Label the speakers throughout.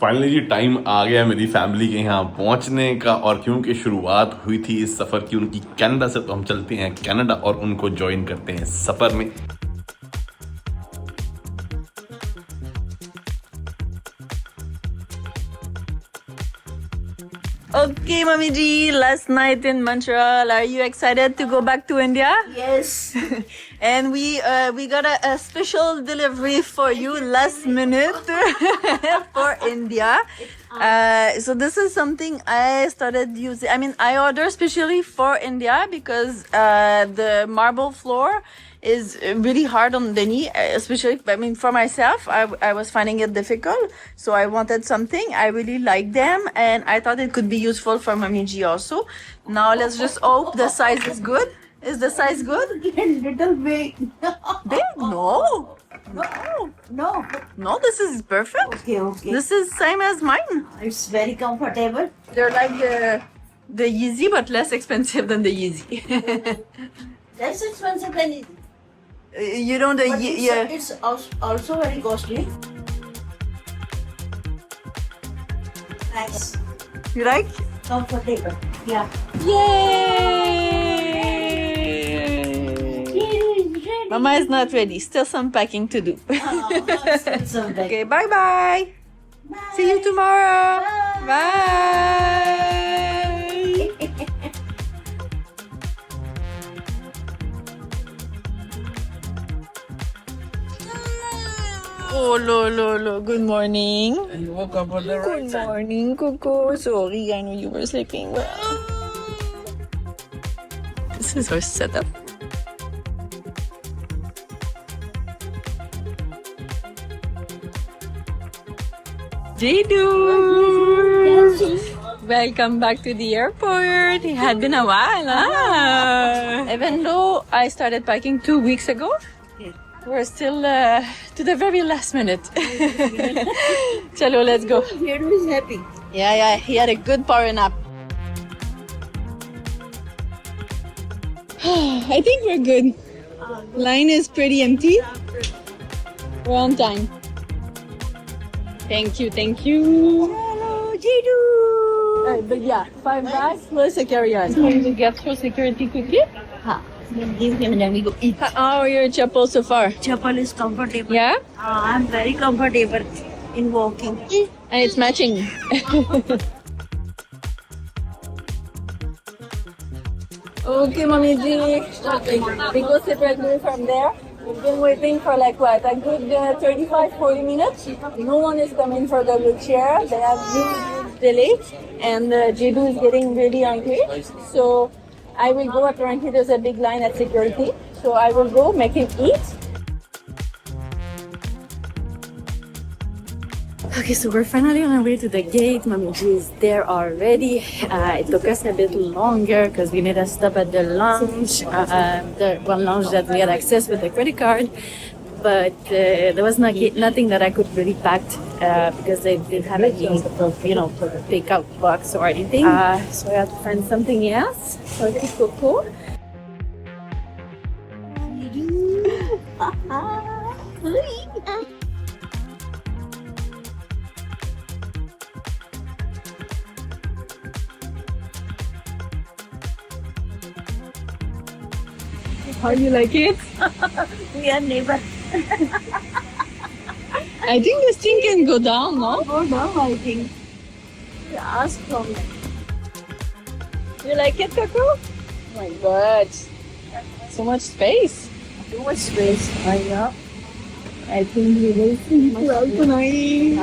Speaker 1: Finally जी time आ गया मेरी family के यहाँ पहुँचने का। और क्योंकि शुरुआत हुई थी इस सफ़र की उनकी कनाडा से, तो हम चलते हैं कनाडा और उनको ज्वाइन करते हैं सफ़र में।
Speaker 2: Okay, Mami Ji, last night in Montreal, are you excited to go back to India?
Speaker 3: Yes.
Speaker 2: And we got a special delivery for you last minute for India. So this is something I started using. I mean, I ordered specially for India because the marble floor is really hard on the knee, especially, I mean, for myself, I was finding it difficult. So I wanted something. I really like them and I thought it could be useful for Mami G also. Now let's just hope the size is good. Is the size good?
Speaker 3: Little big.
Speaker 2: Big? No.
Speaker 3: No.
Speaker 2: No, this is perfect.
Speaker 3: Okay.
Speaker 2: This is same as mine.
Speaker 3: It's very comfortable.
Speaker 2: They're like the Yeezy, but less expensive than the Yeezy.
Speaker 3: Less expensive than it.
Speaker 2: You know the
Speaker 3: But
Speaker 2: yeah.
Speaker 3: it's also very costly. Nice.
Speaker 2: You like?
Speaker 3: Comfortable. Yeah.
Speaker 2: Yay! Mama is not ready. Still some packing to do. Okay, bye bye. See you tomorrow. Bye. Oh, lo. Good morning.
Speaker 4: You woke up on the right
Speaker 2: Good
Speaker 4: side.
Speaker 2: morning, Coco. Sorry, I know you were sleeping well. This is our setup. Jidu! Welcome back to the airport. It had been a while, huh? Even though I started packing 2 weeks ago, we're still to the very last minute. Chalo, let's go.
Speaker 3: Jedu is happy.
Speaker 2: Yeah, he had a good power nap. I think we're good. Line is pretty empty. We're on time. Thank you.
Speaker 3: Hello, Jedu.
Speaker 2: But yeah, 5 bags plus a carry-on. Can you get through security quickly?
Speaker 3: Give him and then we go eat.
Speaker 2: How are your chapel so far?
Speaker 3: Chapel is comfortable.
Speaker 2: Yeah?
Speaker 3: I'm very comfortable in walking.
Speaker 2: And it's matching. Okay, Mommy G. We go separately from there. We've been waiting for like what, a good 35-40 minutes. No one is coming for the wheelchair. They have huge delay. And Jedu is getting really hungry. So I will go. Apparently there's a big line at security. So I will go make him eat. Okay, so we're finally on our way to the gate. Mommy G is there already. It took us a bit longer because we made a stop at the lounge, the one lounge that we had access with the credit card. But there was nothing that I could really pack because they didn't have any, takeout box or anything. So I had to find something else for Coco. How do you like it?
Speaker 3: We are neighbors.
Speaker 2: I think this thing can go down, no?
Speaker 3: Go down, I think. We ask from them.
Speaker 2: You like it, Coco? Oh my god. So much space.
Speaker 3: Too much space.
Speaker 2: I think we will sleep well tonight.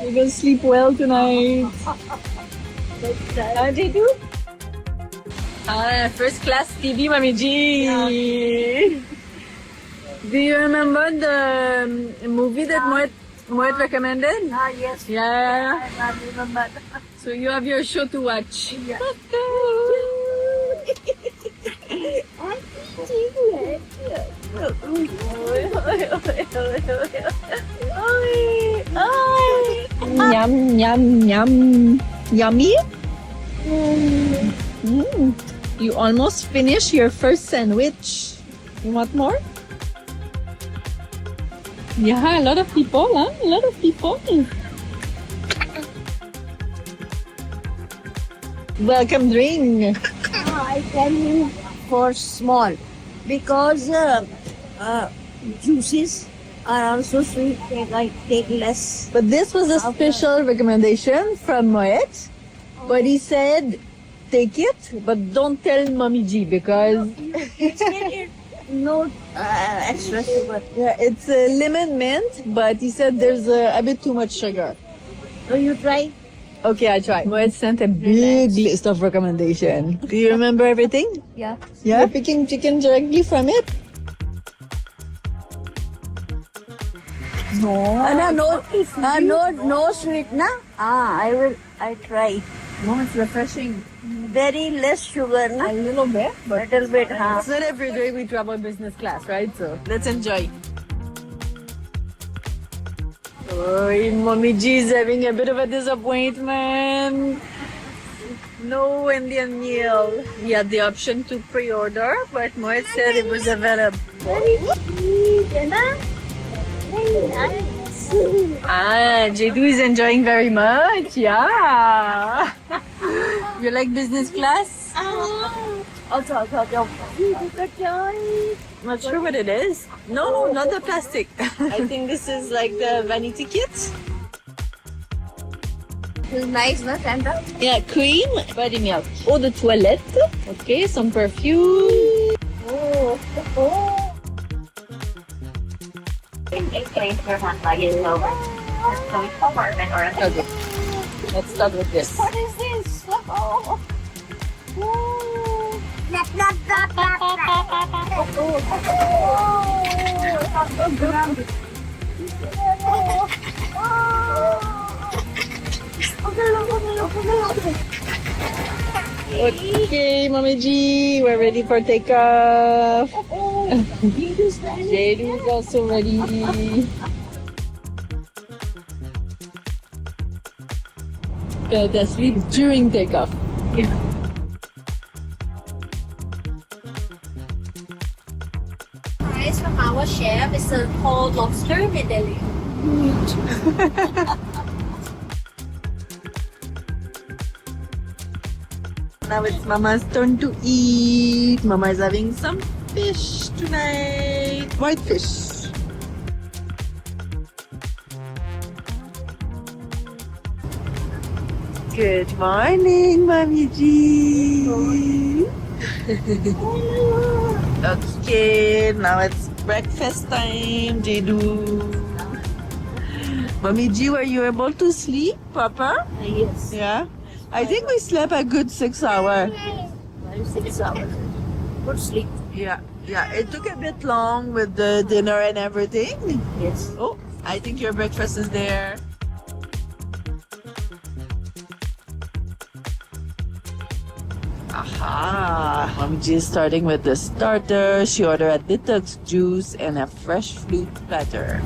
Speaker 2: We will sleep well tonight. How do you do? First class TV, Mami G. Do you remember the movie that Moet recommended?
Speaker 3: Yes.
Speaker 2: Yeah.
Speaker 3: I remember.
Speaker 2: So you have your show to watch.
Speaker 3: Yeah.
Speaker 2: Yum. Yummy? You almost finished your first sandwich. You want more? Yeah, a lot of people, huh? A lot of people. Welcome drink.
Speaker 3: I tell him for small because juices are also sweet. I take less.
Speaker 2: But this was a special recommendation from Moet. But he said, take it, but don't tell Mommy G because
Speaker 3: No extra sugar.
Speaker 2: yeah, it's a lemon mint, but he said there's a bit too much sugar.
Speaker 3: So you try?
Speaker 2: Okay, I tried. Moet sent a big list of recommendations. Do you remember everything?
Speaker 3: Yeah.
Speaker 2: Yeah, you're picking chicken directly from it?
Speaker 3: No sweet, na? I try.
Speaker 2: No, it's refreshing.
Speaker 3: Very less sugar, na?
Speaker 2: A little bit, but
Speaker 3: Little bit, huh?
Speaker 2: it's not every day we travel business class, right? So let's enjoy. Oh, Mommy G is having a bit of a disappointment. No Indian meal. We had the option to pre-order, but Moet said it was available.
Speaker 3: Very sweet, na? Very nice.
Speaker 2: Ah, Jedu is enjoying very much. Yeah. You like business class?
Speaker 3: Also,
Speaker 2: Not sure what it is. No, not the plastic. I think this is like the vanity kit.
Speaker 3: it's nice, na, Santa?
Speaker 2: Yeah, cream, body milk. Eau de toilette. Okay, some perfume.
Speaker 3: Oh.
Speaker 4: Place your hand luggage over. So it's compartment or a
Speaker 2: Okay. Let's start with this.
Speaker 3: What is this? Oh. Oh.
Speaker 2: Okay, Mommy G, we're ready for takeoff. Jedu is also ready. Fell asleep during takeoff.
Speaker 3: Price from our chef is a whole lobster medallion.
Speaker 2: Now it's Mama's turn to eat. Mama is having some fish tonight. White fish. Good morning, Mommy G. Okay, now it's breakfast time, Jedu. Mommy G, were you able to sleep, Papa?
Speaker 3: Yes.
Speaker 2: Yeah. I think we slept a good 6 hours.
Speaker 3: 6 hours. Good sleep.
Speaker 2: Yeah, yeah. It took a bit long with the dinner and everything.
Speaker 3: Yes.
Speaker 2: Oh, I think your breakfast is there. Aha! Mommy G is starting with the starter. She ordered a detox juice and a fresh fruit platter.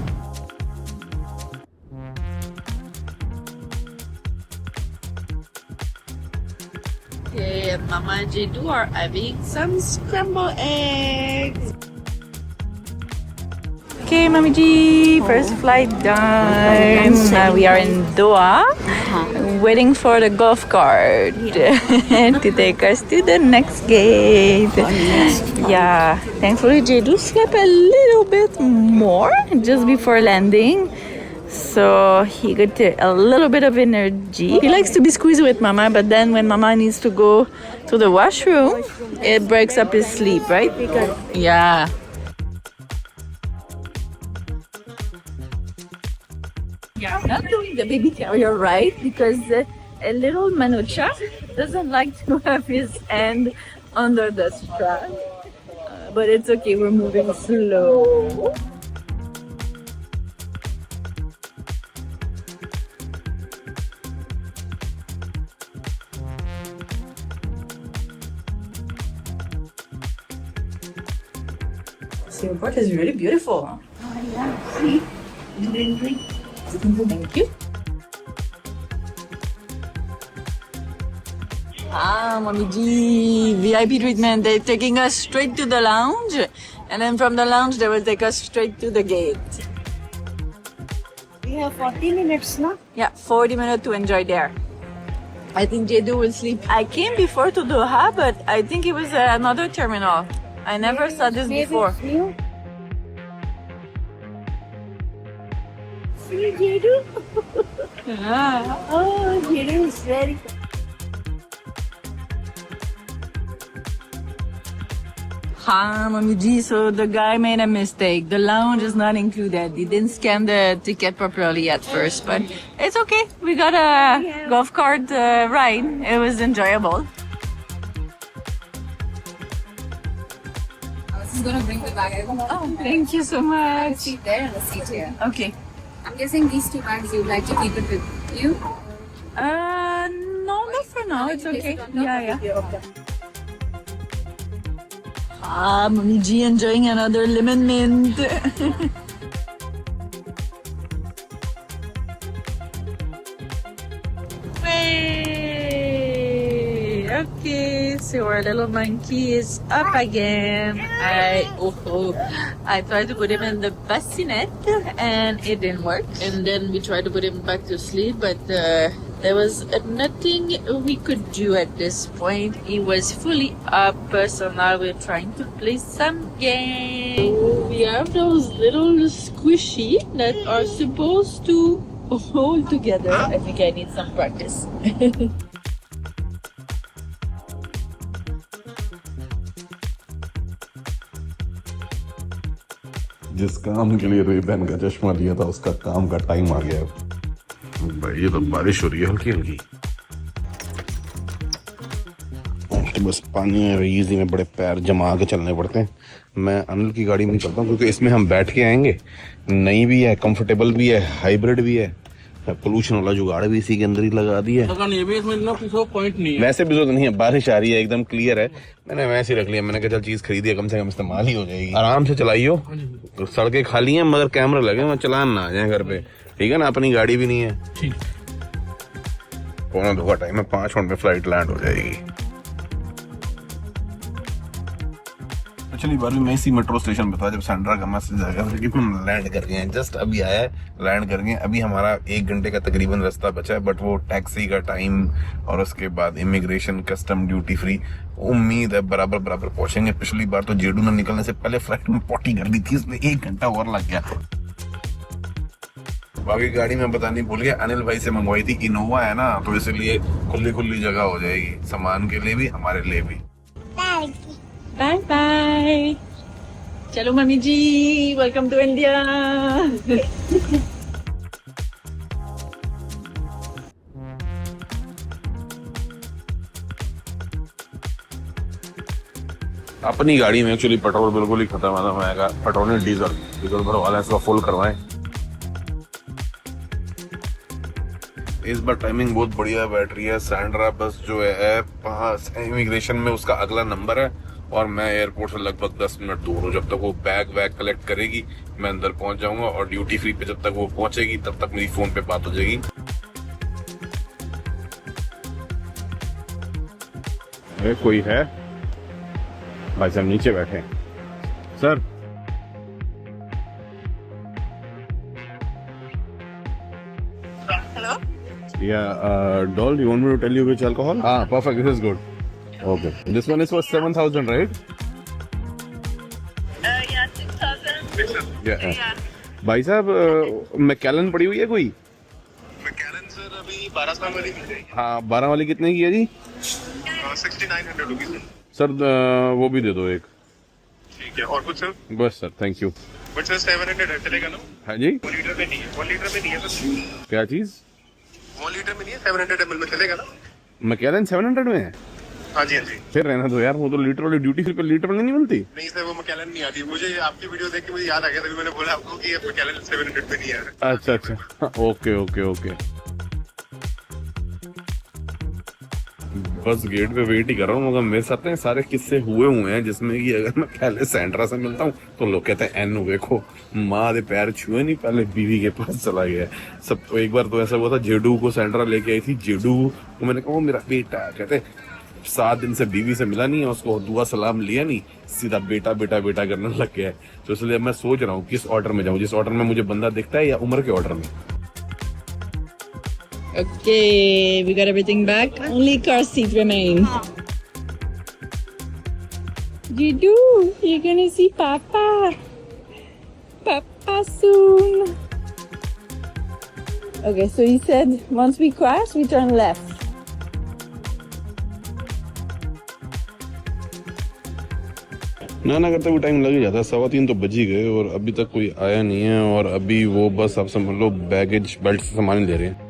Speaker 2: Okay, and Mama and Jedu are having some scrambled eggs.
Speaker 5: Okay, Mommy G, first flight done. We are in Doha, waiting for the golf cart to take us to the next gate. Yeah, thankfully Jedu slept a little bit more just before landing. So he got a little bit of energy. He likes to be squeezed with Mama, but then when Mama needs to go to the washroom, it breaks up his sleep, right? Yeah. Yeah, not doing the baby carrier right because a little Manucha doesn't like to have his hand under the strap. But it's okay, we're moving slow. Singapore is really beautiful. Thank you. Ah, Mommy G, VIP treatment. They're taking us straight to the lounge, and then from the lounge they will take us straight to the gate.
Speaker 3: We have 40 minutes, no?
Speaker 5: Yeah, 40 minutes to enjoy there. I think Jedu will sleep. I came before to Doha, but I think it was another terminal. I never saw this before.
Speaker 3: See Jedu? Oh, Jedu is very.
Speaker 5: Mommy G, so the guy made a mistake. The lounge is not included. He didn't scan the ticket properly at first, but it's okay. We got a golf cart ride. It was enjoyable.
Speaker 6: I was just gonna bring the bag.
Speaker 5: Oh, thank you so much.
Speaker 6: Seat there and a seat here.
Speaker 5: Okay.
Speaker 6: I'm guessing these 2 bags you'd like to keep it with you.
Speaker 5: No, not for now. It's okay. Yeah. Mommy G enjoying another lemon mint. Hey, okay, so our little monkey is up again. I tried to put him in the bassinet and it didn't work. And then we tried to put him back to sleep, but there was nothing we could do at this point. He was fully up, so now we're trying to play some games. We have those little squishy that are supposed to hold together. I think I need some practice.
Speaker 1: जिस काम के लिए Ray-Ban का चश्मा लिया था उसका काम का टाइम आ गया भाई। ये तो बारिश हो रही है हल्की हल्की। तो बस पानी में इजी में बड़े पैर जमा के चलने पड़ते हैं। मैं अनिल की गाड़ी में निकलता हूँ क्योंकि इसमें हम बैठ के आएंगे। नई भी है, कंफर्टेबल भी है, हाइब्रिड भी है, पोल्यूशन वाला जुगाड़ भी इसी के अंदर ही लगा दिया है। पॉइंट नहीं है। वैसे भी जरूरत नहीं है, बारिश आ रही है, एकदम क्लियर है। मैंने वैसे ही रख लिया। मैंने कहा चल चीज खरीदी है, कम से कम इस्तेमाल ही हो जाएगी। आराम से चलाइयो, तो सड़कें खाली हैं मगर कैमरा लगे, वहाँ चलान ना आ जाए घर पे, ठीक है ना। अपनी गाड़ी भी नहीं है। 1:15 का टाइम है, 5 मिनट में फ्लाइट लैंड हो जाएगी। पिछली बार भी मैं इसी मेट्रो स्टेशन पे था जब सेंड्रा का मैसेज आया कि हम लैंड कर गए हैं। जस्ट अभी आया है, लैंड कर गए। अभी हमारा 1 घंटे का तकरीबन रास्ता बचा है, बट वो टैक्सी का टाइम और उसके बाद इमिग्रेशन, कस्टम, ड्यूटी फ्री, उम्मीद है बराबर बराबर पहुंचेंगे। पिछली बार तो जेडू ने निकलने से पहले फ्लाइट में पॉटी कर दी थी, इसमें 1 घंटा और लग गया। बाकी गाड़ी में बतानी भूल गया, अनिल भाई से मंगवाई थी इनोवा है ना, तो इसलिए खुली खुली जगह हो जाएगी सामान के लिए भी, हमारे लिए भी।
Speaker 5: Bye bye. Chalo Mami Ji, welcome to India.
Speaker 1: अपनी गाड़ी में एक्चुअली पेट्रोल बिल्कुल ही खत्म है। मैं कहा पेट्रोल नहीं, डीजल भरवा लें, इसको फुल करवाएं। इस बार टाइमिंग बहुत बढ़िया है, बैटरी है। सैंड्रा बस जो है पास इमिग्रेशन में उसका अगला नंबर है और मैं एयरपोर्ट से लगभग 10 मिनट दूर हूँ। जब तक वो बैग कलेक्ट करेगी मैं अंदर पहुंच जाऊंगा, और ड्यूटी फ्री पे जब तक वो पहुंचेगी तब तक मेरी फोन पे बात हो जाएगी। कोई है? भाई साहब नीचे बैठे। Sir
Speaker 2: Hello?
Speaker 1: Yeah, doll, you want me to tell you which alcohol? Ah, perfect. This is good. Okay. This one is for 7,000, right?
Speaker 2: Yeah, 6,000.
Speaker 1: Yeah. भाई साहब मैकेलन पड़ी हुई है कोई?
Speaker 7: मैकेलन सर अभी 12 वाली मिल जाएगी।
Speaker 1: हाँ, 12 वाली कितने की है जी?
Speaker 7: 6900 रुपीज
Speaker 1: सर वो भी दे दो एक।
Speaker 7: ठीक है, और कुछ सर?
Speaker 1: बस sir, thank you.
Speaker 7: But sir 700 है, चलेगा ना?
Speaker 1: हाँ जी?
Speaker 7: 1 लीटर में नहीं है, 1 लीटर में नहीं है सर।
Speaker 1: क्या चीज?
Speaker 7: 1 लीटर में नहीं है, 700 ml में चलेगा ना?
Speaker 1: मैकेलन 700 में है?
Speaker 7: हाँ जी, हाँ जी।
Speaker 1: फिर रहना दो यार, वो तो लीटर वाली ड्यूटी फ्री पे लीटर वाली नहीं मिलती।
Speaker 7: नहीं सर, वो मैकेलन नहीं आती। मुझे आपकी वीडियो देख के मुझे याद आ गया, तभी मैंने बोला आपको कि मैकेलन 700 में नहीं है।
Speaker 1: अच्छा अच्छा, ओके ओके ओके। बस गेट पे वेट ही कर रहा हूँ, मगर मेरे साथ सारे किस्से हुए हैं जिसमें कि अगर मैं पहले सेंट्रा से मिलता हूँ तो लोग कहते हैं एन देखो माँ दे पैर छुए नहीं, पहले बीवी के पास चला गया सब। तो एक बार तो ऐसा हुआ था, जेडू को सेंट्रा लेके आई थी। जेडू को मैंने कहा वो मेरा बेटा है, कहते 7 दिन से बीवी से मिला नहीं है, उसको दुआ सलाम लिया नहीं, सीधा बेटा बेटा बेटा करने लग गया है। तो इसलिए मैं सोच रहा हूँ किस ऑर्डर में जाऊँ, जिस ऑर्डर में मुझे बंदा दिखता है या उम्र के ऑर्डर में।
Speaker 5: Okay, we got everything back. Only car seat remains. Jidu, you're gonna see Papa. Papa soon. Okay, so he said once we crash, we turn left.
Speaker 1: ना करते हुए टाइम लग ही जाता है, 3:15 तो बज ही गए और अभी तक कोई आया नहीं है। और अभी वो बस आप समझ लो बैगेज बेल्ट से सामान ले रहे हैं।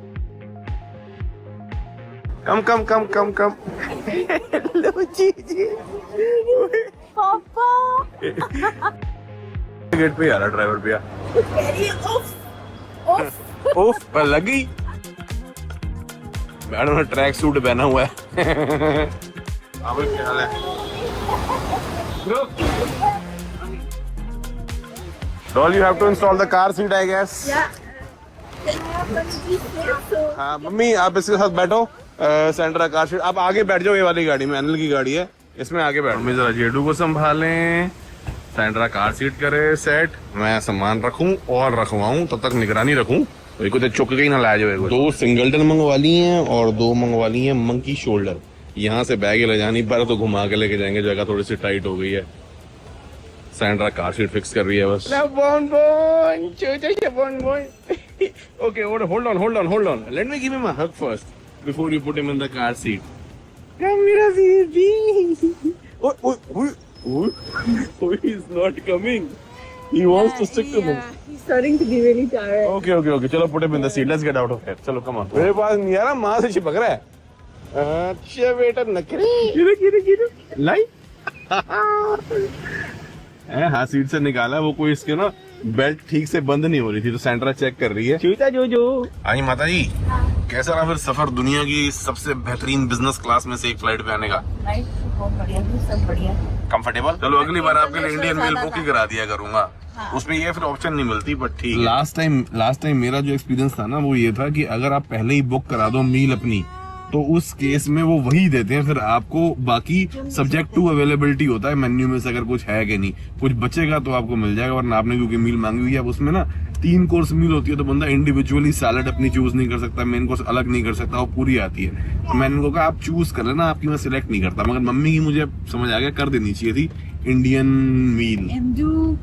Speaker 1: कम कम कम कम कम। लो जी
Speaker 2: पापा
Speaker 1: गेट पे आ रहा ड्राइवर भैया। ओफ पर लगी। मैडम ने ट्रैक सूट पहना हुआ है। अब क्या हाल है? Doll, you have to install the car seat, I guess. हाँ मम्मी आप इसके साथ बैठो। सेंट्रा कार सीट आप आगे बैठ जाओ, ये वाली गाड़ी में, अनिल की गाड़ी है, इसमें आगे बैठो। मम्मी जरा जेडू को संभालें, सेंट्रा कार सीट करे सेट, मैं सामान रखूं और रखवाऊं, तब तक निगरानी रखूं कोई को चुक के ही ना लाया जाए। 2 सिंगलटन मंगवा ली हैं और 2 मंगवा ली हैं मंकी शोल्डर। यहाँ से बैग ले जानी पर तो घुमा के लेके जाएंगे, जगह थोड़ी सी टाइट हो गई है। सैंड्रा कार सीट फिक्स कर रही है बस। Okay, hold on. Let me give him a hug first before you put him in the car seat. Come here, baby. Oh, he's not coming. He wants to stick to him.
Speaker 5: He's starting to be really tired.
Speaker 1: Okay. चलो put him in the seat. Let's get out of here. चलो come on. मेरे पास नहीं आ रहा, माँ से चिपक रहा है। अच्छा बेटा नखरे। गिरो। लाई। हाँ सीट से निकाला, वो कोई इसके ना बेल्ट ठीक से बंद नहीं हो रही थी तो सेंट्रा चेक कर रही है। चूता जो आई माता जी, कैसा रहा फिर सफर दुनिया की सबसे बेहतरीन बिजनेस क्लास में से एक फ्लाइट पे आने का?
Speaker 3: बहुत बढ़िया, सब बढ़िया।
Speaker 1: कंफर्टेबल। चलो अगली बार आपके लिए इंडियन मेल बुक ही करा दिया करूंगा। उसमें ये फिर ऑप्शन नहीं मिलती, बट ठीक। लास्ट टाइम मेरा जो एक्सपीरियंस था ना वो ये था कि अगर आप पहले ही बुक करा दो मील अपनी, तो उस केस में वो वही देते हैं, फिर आपको बाकी सब्जेक्ट टू अवेलेबिलिटी होता है मेन्यू में से, अगर कुछ है कि नहीं, कुछ बचेगा तो आपको मिल जाएगा, वरना आपने क्योंकि मील मांगी हुई है। अब उसमें ना 3 कोर्स मील होती है तो बंदा इंडिविजुअली सैलड अपनी चूज नहीं कर सकता, मेन कोर्स अलग नहीं कर सकता, वो पूरी आती है। तो मैंने उनको कहा आप चूज कर लेना, आपकी मैं सिलेक्ट नहीं करता, मगर मम्मी की मुझे समझ आ गया कर देनी चाहिए थी Indian meal.
Speaker 5: Hindu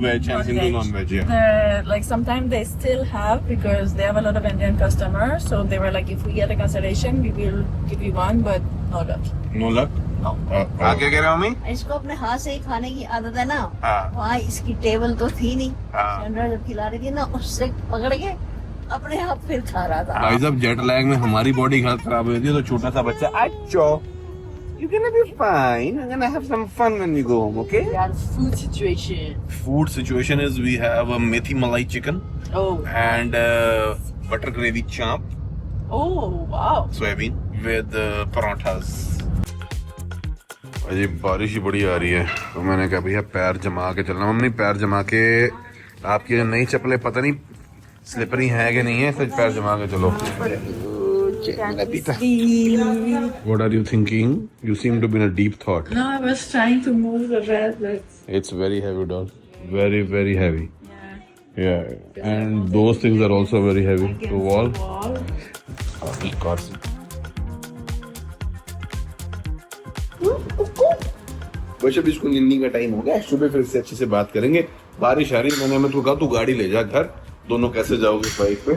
Speaker 5: veg and
Speaker 1: Hindu non-veg, yeah.
Speaker 5: Like sometimes they still have, because they have a lot of Indian customers, so they were like, if we get a cancellation, we will give you one, but no luck.
Speaker 1: No luck?
Speaker 5: No.
Speaker 1: क्या कह रहे हो mummy?
Speaker 3: इसको अपने हाथ से ही खाने की आदत है ना।
Speaker 1: हाँ।
Speaker 3: वहाँ इसकी टेबल तो थी नहीं,
Speaker 1: हाँ।
Speaker 3: सेंड्रा जब खिला रही थी ना, उससे पकड़ के अपने आप फिर खा रहा था।
Speaker 1: भाई साहब जेट लैग में हमारी बॉडी हालत खराब हो जाती है, तो छोटा सा बच्चा अच्छो you're gonna be fine, I'm gonna have some fun when we go home, okay?
Speaker 5: Yeah, food situation.
Speaker 1: Food situation is we have a methi malai chicken
Speaker 5: Oh.
Speaker 1: and butter gravy champ,
Speaker 5: Oh, wow.
Speaker 1: soybean with parathas. अजी बारिश ही बड़ी आ रही है तो मैंने कहा भैया पैर जमा के चलना। मम्मी पैर जमा के, आपकी नई चप्पलें पता नहीं स्लिपरी है कि नहीं है, सिर्फ पैर जमा के चलो। What are you thinking? You seem to be in a deep thought.
Speaker 5: No, I was trying to move the bed, but
Speaker 1: It's very heavy, doll. Very, very heavy. Yeah. And those things are also very heavy. The wall. Car seat. वैसे भी इसको निन्नी का time हो गया, सुबह फिर से अच्छे से बात करेंगे। बारिश आ रही है, मैंने तुमको कहा तू गाड़ी ले जा घर, दोनों कैसे जाओगे बाइक पे?